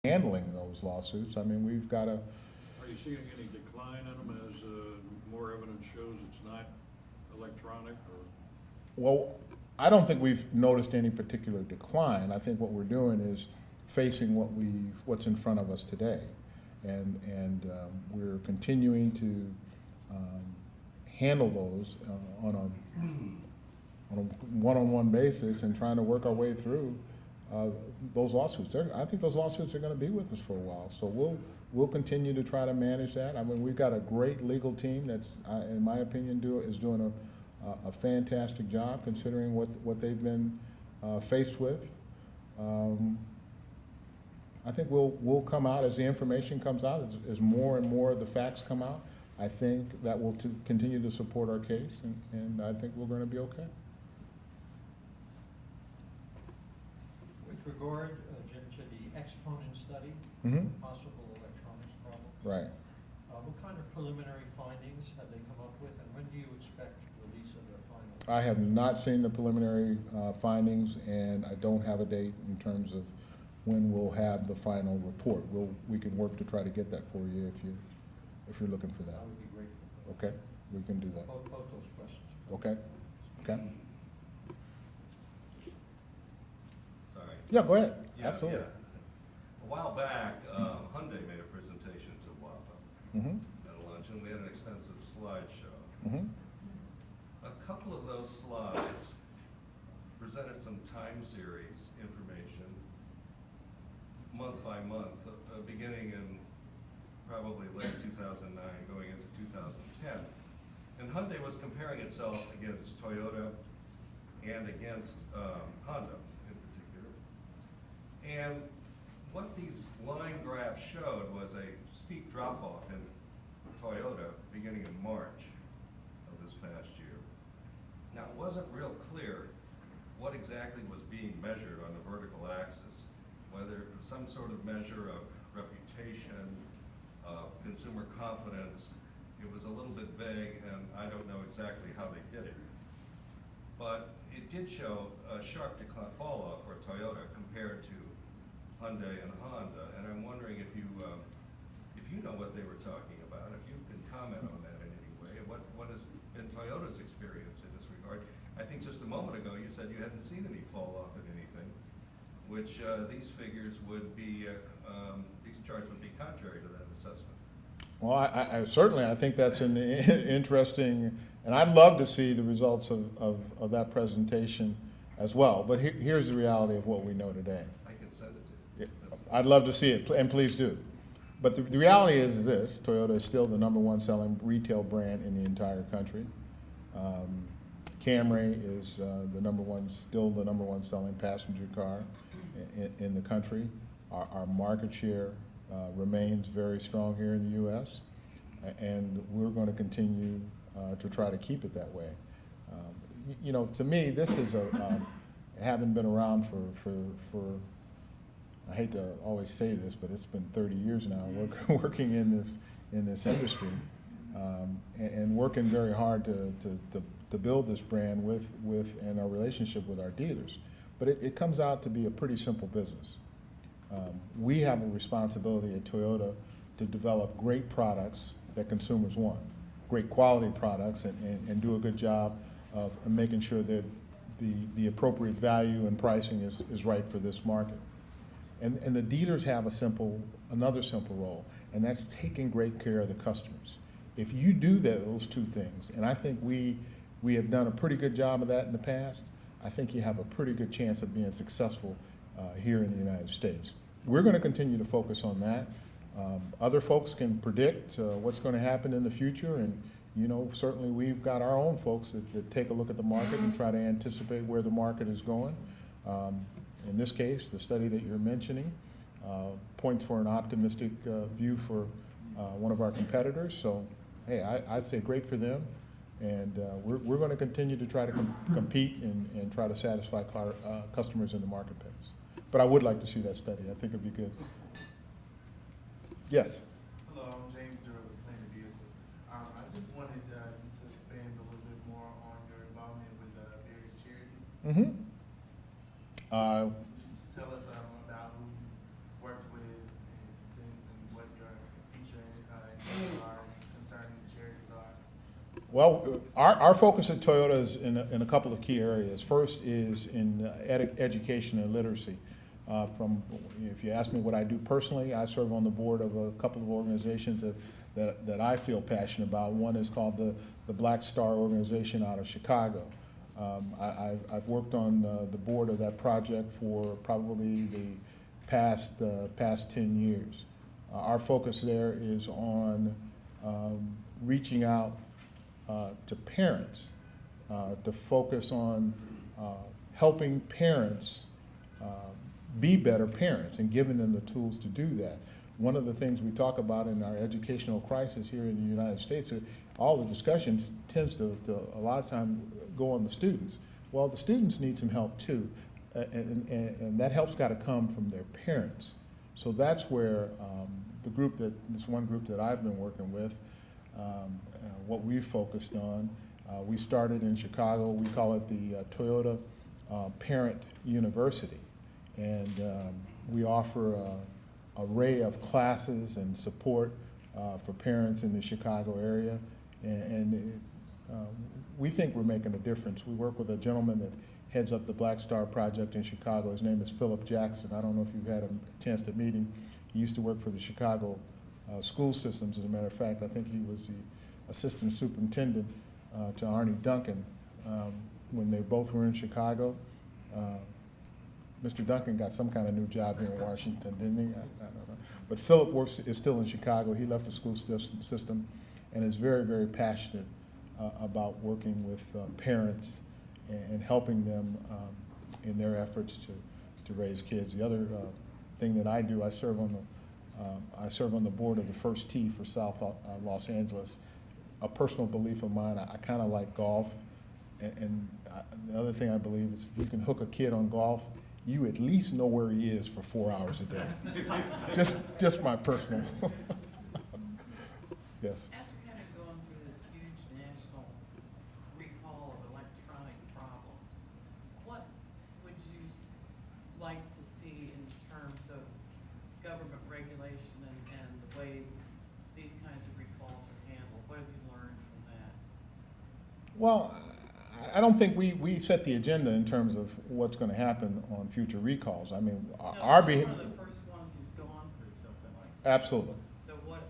handling those lawsuits. I mean, we've got to. Are you seeing any decline in them as more evidence shows it's not electronic or? Well, I don't think we've noticed any particular decline. I think what we're doing is facing what's in front of us today, and we're continuing to handle those on a one-on-one basis and trying to work our way through those lawsuits. I think those lawsuits are going to be with us for a while, so we'll continue to try to manage that. I mean, we've got a great legal team that's, in my opinion, is doing a fantastic job considering what they've been faced with. I think we'll come out as the information comes out, as more and more of the facts come out. I think that will continue to support our case, and I think we're going to be okay. With regard to the exponent study, possible electronics problem, Right. What kind of preliminary findings have they come up with, and when do you expect release of their findings? I have not seen the preliminary findings, and I don't have a date in terms of when we'll have the final report. We can work to try to get that for you if you're looking for that. I would be grateful. Okay, we can do that. Both those questions. Okay, okay. Sorry. Yeah, go ahead. Yeah, Absolutely. yeah. A while back, Hyundai made a presentation to WAPA Mm-hmm. at a luncheon. We had an extensive slideshow. Mm-hmm. A couple of those slides presented some time series information, month by month, beginning in probably late 2009, going into 2010. And Hyundai was comparing itself against Toyota and against Honda in particular. And what these line graphs showed was a steep drop-off in Toyota beginning in March of this past year. Now, it wasn't real clear what exactly was being measured on the vertical axis, whether it was some sort of measure of reputation, consumer confidence. It was a little bit vague, and I don't know exactly how they did it. But it did show a sharp decline, fall off for Toyota compared to Hyundai and Honda, and I'm wondering if you know what they were talking about, if you can comment on that in any way, what has been Toyota's experience in this regard. I think just a moment ago you said you hadn't seen any fall off in anything, which these figures would be, these charts would be contrary to that assessment. Well, I certainly, I think that's an interesting, and I'd love to see the results of that presentation as well. But here's the reality of what we know today. I can send it to you. I'd love to see it, and please do. But the reality is this: Toyota is still the #1 selling retail brand in the entire country. Camry is still the number one selling passenger car in the country. Our market share remains very strong here in the U.S., and we're going to continue to try to keep it that way. You know, to me, this is having been around for I hate to always say this, but it's been 30 years now working in this industry, and working very hard to build this brand and our relationship with our dealers. But it comes out to be a pretty simple business. We have a responsibility at Toyota to develop great products that consumers want, great quality products, and do a good job of making sure that the appropriate value and pricing is right for this market. And the dealers have another simple role, and that's taking great care of the customers. If you do those two things, and I think we have done a pretty good job of that in the past, I think you have a pretty good chance of being successful here in the United States. We're going to continue to focus on that. Other folks can predict what's going to happen in the future, and you know, certainly we've got our own folks that take a look at the market and try to anticipate where the market is going. In this case, the study that you're mentioning points for an optimistic view for one of our competitors. So, hey, I'd say great for them, and we're going to continue to try to compete and try to satisfy customers in the marketplace. But I would like to see that study. I think it'd be good. Yes. Hello, I'm James Durrell with Planet Vehicle. I just wanted you to expand a little bit more on your involvement with various charities. Mm-hmm. Just tell us about who you worked with, Well, our focus at Toyota is in a couple of key areas. First is in education and literacy. If you ask me what I do personally, I serve on the board of a couple of organizations that I feel passionate about. One is called the Black Star Organization out of Chicago. I've worked on the board of that project for probably the past 10 years. Our focus there is on reaching out to parents, to focus on helping parents be better parents and giving them the tools to do that. One of the things we talk about in our educational crisis here in the United States, all the discussions tends to a lot of time go on the students. Well, the students need some help too, and that help's got to come from their parents. So that's where this one group that I've been working with, what we focused on. We started in Chicago. We call it the Toyota Parent University, and we offer an array of classes and support for parents in the Chicago area, and we think we're making a difference. We work with a gentleman that heads up the Black Star Project in Chicago. His name is Philip Jackson. I don't know if you've had a chance to meet him. He used to work for the Chicago school systems. As a matter of fact, I think he was the assistant superintendent to Arnie Duncan when they both were in Chicago. Mr. Duncan got some kind of new job here in Washington, didn't he? I don't know. But Philip is still in Chicago. He left the school system and is very, very passionate about working with parents and helping them in their efforts to raise kids. The other thing that I do, I serve on the board of the First Tee for South Los Angeles. A personal belief of mine, I kind of like golf, and the other thing I believe is if you can hook a kid on golf, you at least know where he is for 4 hours a day. just my personal. Yes. After kind of going through this huge national recall of electronic problems, what would you like to see in terms of government regulation and the way these kinds of recalls are handled? What have you learned from that? Well, I don't think we set the agenda in terms of what's going to happen on future recalls. I mean, No, our you're behavior. one of the first ones who's gone through something like that. Absolutely. So what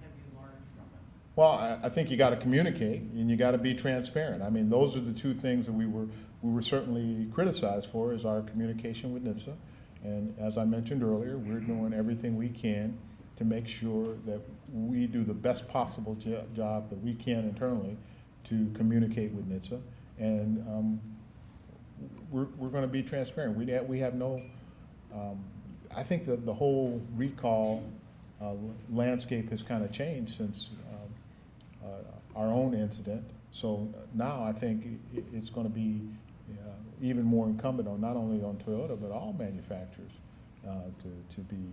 have you learned from it? Well, I think you got to communicate and you got to be transparent. I mean, those are the two things that we were certainly criticized for, is our communication with NHTSA. And as I mentioned earlier, we're doing everything we can to make sure that we do the best possible job that we can internally to communicate with NHTSA. And we're going to be transparent. We have no. I think that the whole recall landscape has kind of changed since our own incident. So now I think it's going to be even more incumbent on not only on Toyota but all manufacturers to be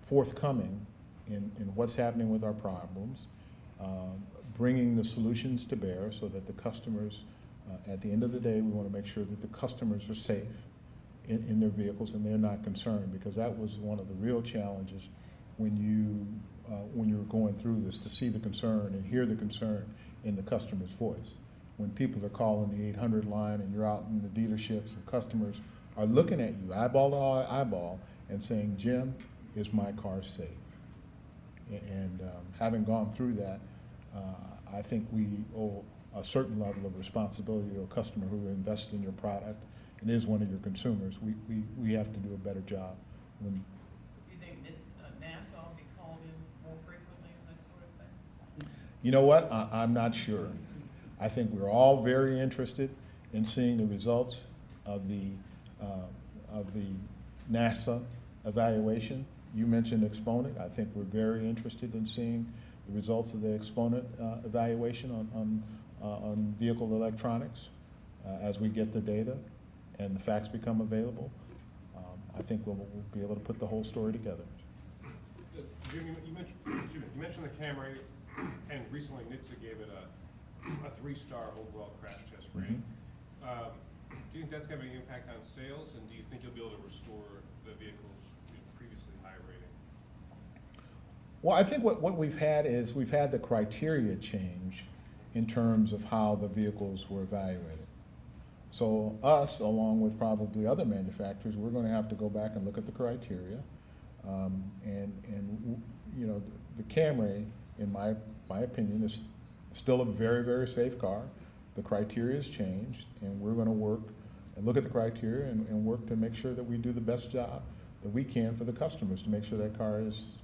forthcoming in what's happening with our problems, bringing the solutions to bear so that the customers, at the end of the day, we want to make sure that the customers are safe in their vehicles and they're not concerned, because that was one of the real challenges when you were going through this, to see the concern and hear the concern in the customer's voice. When people are calling the 800 line and you're out in the dealerships and customers are looking at you eyeball to eyeball and saying, Jim, is my car safe? And having gone through that, I think we owe a certain level of responsibility to a customer who invests in your product and is one of your consumers. We have to do a better job. Do you think NASA will be called in more frequently on this sort of thing? You know what? I'm not sure. I think we're all very interested in seeing the results of the NASA evaluation. You mentioned Exponent. I think we're very interested in seeing the results of the Exponent evaluation on vehicle electronics as we get the data and the facts become available. I think we'll be able to put the whole story together. Jim, you mentioned the Camry, and recently NHTSA gave it a 3-star overall crash test rating. Do you think that's going to have any impact on sales, and do you think you'll be able to restore the vehicles previously high rating? Well, I think what we've had is we've had the criteria change in terms of how the vehicles were evaluated. So us, along with probably other manufacturers, we're going to have to go back and look at the criteria. You know, the Camry, in my opinion, is still a very, very safe car. The criteria has changed, and we're going to work and look at the criteria and work to make sure that we do the best job that we can for the customers to make sure that car is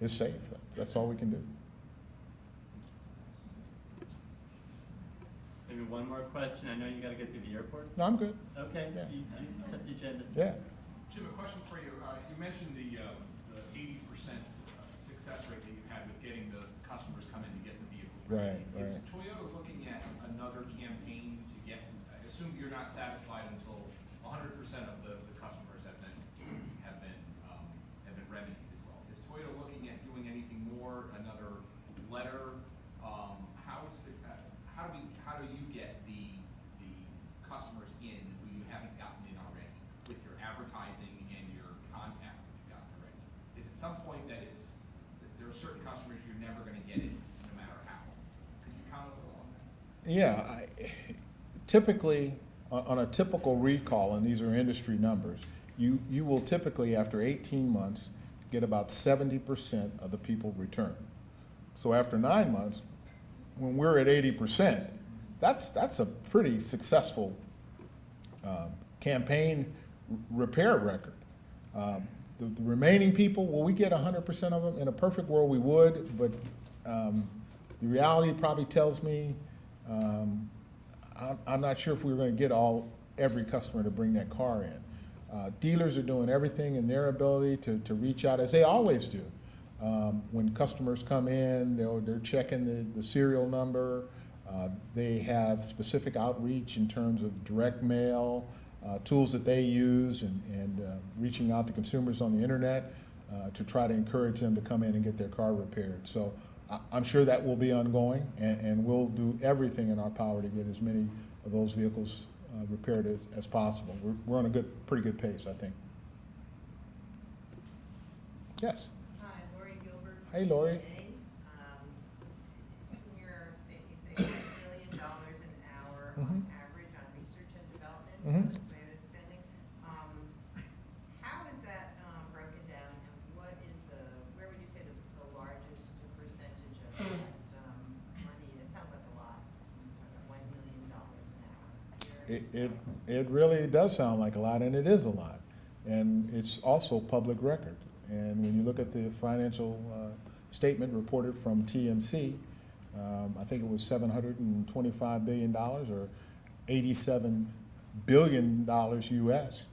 safe. That's all we can do. Maybe one more question. I know you gotta get to the airport. No, I'm good. Okay, Yeah. you set the agenda. Yeah. Jim, a question for you. You mentioned the 80% success rate that you had with getting the customers come in to get the vehicles ready. Right, Is right. Toyota looking at another campaign to get, I assume you're not satisfied until 100% of the customers have been remedied as well. Is Toyota looking at doing anything more, another letter? How do you get the customers in who you haven't gotten in already with your advertising and your contacts that you've gotten already? Is at some point that there are certain customers you're never gonna get in, no matter how? Could you comment a little on that? Yeah, typically, on a typical recall, and these are industry numbers, you will typically, after 18 months, get about 70% of the people return. So after 9 months, when we're at 80%, that's a pretty successful campaign repair record. The remaining people, will we get 100% of them? In a perfect world, we would, but the reality probably tells me I'm not sure if we're going to get every customer to bring that car in. Dealers are doing everything in their ability to reach out, as they always do. When customers come in, they're checking the serial number. They have specific outreach in terms of direct mail, tools that they use, and reaching out to consumers on the internet to try to encourage them to come in and get their car repaired. So I'm sure that will be ongoing, and we'll do everything in our power to get as many of those vehicles repaired as possible. We're on a pretty good pace, I think. Yes. Hi, Lori Gilbert. Hey, Lori. In your statement, you say $1 billion an hour on average on research and development, Toyota spending. How is that broken down, and where would you say the largest percentage of that money? It sounds like a lot. $1 million an hour. It really does sound like a lot, and it is a lot. And it's also public record. And when you look at the financial statement reported from TMC, I think it was $725 billion or $87 billion US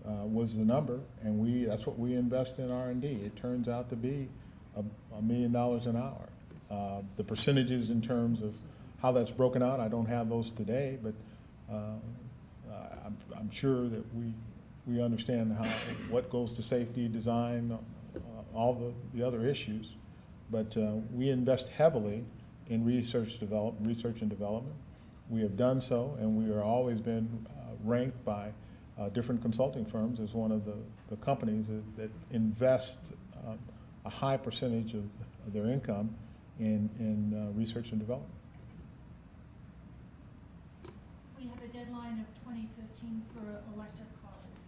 was the number, and that's what we invest in R&D. It turns out to be $1 million an hour. The percentages in terms of how that's broken out, I don't have those today, but I'm sure that we understand what goes to safety, design, all the other issues. But we invest heavily in research and development. We have done so, and we are always been ranked by different consulting firms as one of the companies that invest a high percentage of their income in research and development. We have a deadline of 2015 for electric cars.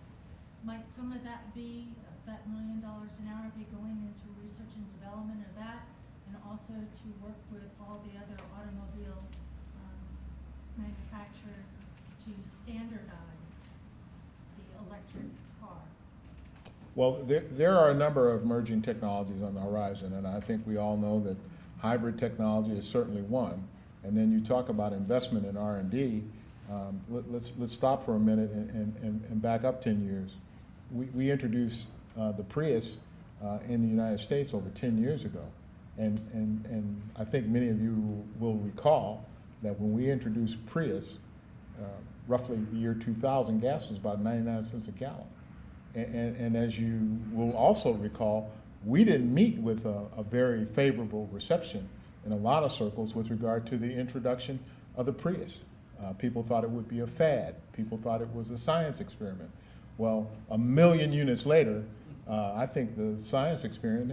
Might some of that $1 million an hour be going into research and development of that, and also to work with all the other automobile manufacturers to standardize the electric car? Well, there are a number of emerging technologies on the horizon, and I think we all know that hybrid technology is certainly one. And then you talk about investment in R&D. Let's stop for a minute and back up 10 years. We introduced the Prius in the United States over 10 years ago. And I think many of you will recall that when we introduced Prius, roughly the year 2000, gas was about 99 cents a gallon. And as you will also recall, we didn't meet with a very favorable reception in a lot of circles with regard to the introduction of the Prius. People thought it would be a fad. People thought it was a science experiment. Well, 1 million units later, I think the science experiment